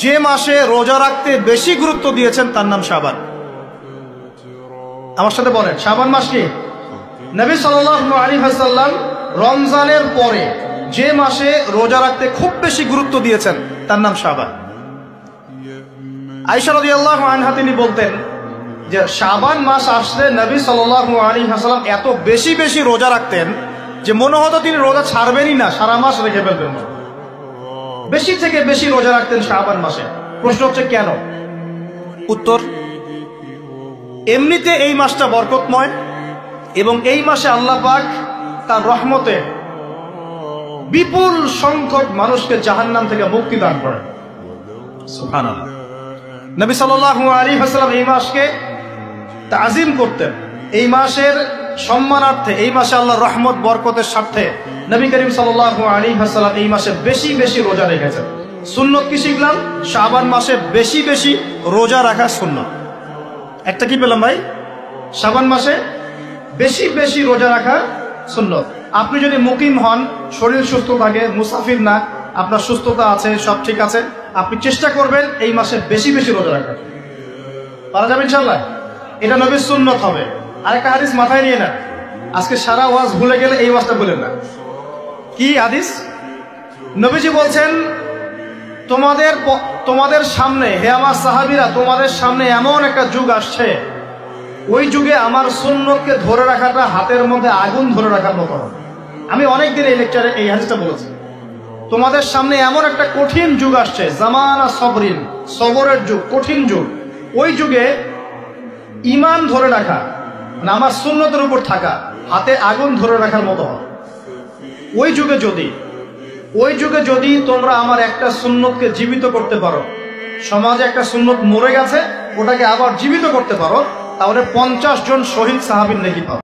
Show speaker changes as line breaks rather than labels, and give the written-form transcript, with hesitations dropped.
যে মাসে রোজা রাখতে বেশি গুরুত্ব দিয়েছেন তার নাম শাবান। আমার সাথে বলেন, শাবান মাস কি? নবী সাল্লাল্লাহু আলাইহি ওয়াসাল্লাম রমজানের পরে যে মাসে রোজা রাখতে খুব বেশি গুরুত্ব দিয়েছেন তার নাম শাবান। আয়েশা রাদিয়াল্লাহু আনহা তিনি বলতেন যে শাবান মাস আসলে নবী সাল্লাল্লাহু আলাইহি ওয়াসাল্লাম এত বেশি বেশি রোজা রাখতেন যে মনে হতো তিনি রোজা ছাড়বেনই না, সারা মাস রেখে ফেলবেন। বেশি থেকে বেশি রোজা রাখতেন শাবান মাসে। প্রশ্ন হচ্ছে কেন? উত্তর, এমনিতে এই মাসটা বরকতময় এবং এই মাসে আল্লাহ পাক তার রহমতে বিপুল সংখ্যক মানুষকে জাহান্নাম থেকে মুক্তি দান করেন। সুবহানাল্লাহ। নবী সাল্লাল্লাহু আলাইহি ওয়াসাল্লাম এই মাসকে তাজিম করতেন। এই মাসের সম্মানার্থে, এই মাসে আল্লাহর রহমত বরকতের স্বার্থে নবী করিম সাল্লাল্লাহু আলাইহি ওয়াসাল্লাম এই মাসে বেশি বেশি রোজা রেখেছেন। সুন্নত কি শিখলাম? শাবান মাসে বেশি বেশি রোজা রাখা সুন্নত। একটা কি পেলাম ভাই? শাবান মাসে বেশি বেশি রোজা রাখা সুন্নত। আপনি যদি মুকিম হন, শরীর সুস্থ থাকে, মুসাফির না, আপনার সুস্থতা আছে, সব ঠিক আছে, আপনি চেষ্টা করবেন এই মাসে বেশি বেশি রোজা রাখার। পারা যাবে ইনশাআল্লাহ। এটা নবীর সুন্নত হবে। আরেকটা হাদিস মাথায় নিয়ে না, আজকে সারা ওয়াজ ভুলে গেলে এই ওয়াজটা বলেন না। কি হাদিস? নবীজি বলছেন, তোমাদের সামনে, হে আমার সাহাবীরা, তোমাদের সামনে এমন একটা যুগ আসছে, ওই যুগে আমার সুন্নতকে ধরে রাখাটা হাতের মধ্যে আগুন ধরে রাখার মতো হবে। আমি অনেকদিন এই লেকচারে এই হাদিসটা বলেছি। তোমাদের সামনে এমন একটা কঠিন যুগ আসছে, জামানা সবরিন, সবরের যুগ, কঠিন যুগ। ওই যুগে ঈমান ধরে রাখা, মানে আমার সুন্নতের উপর থাকা, হাতে আগুন ধরে রাখার মতো হবে। ওই যুগে যদি তোমরা আমার একটা সুন্নতকে জীবিত করতে পারো, সমাজে একটা সুন্নত মরে গেছে, ওটাকে আবার জীবিত করতে পারো, তাহলে 50 জন শহীদ সাহাবীর নেকি পাবে।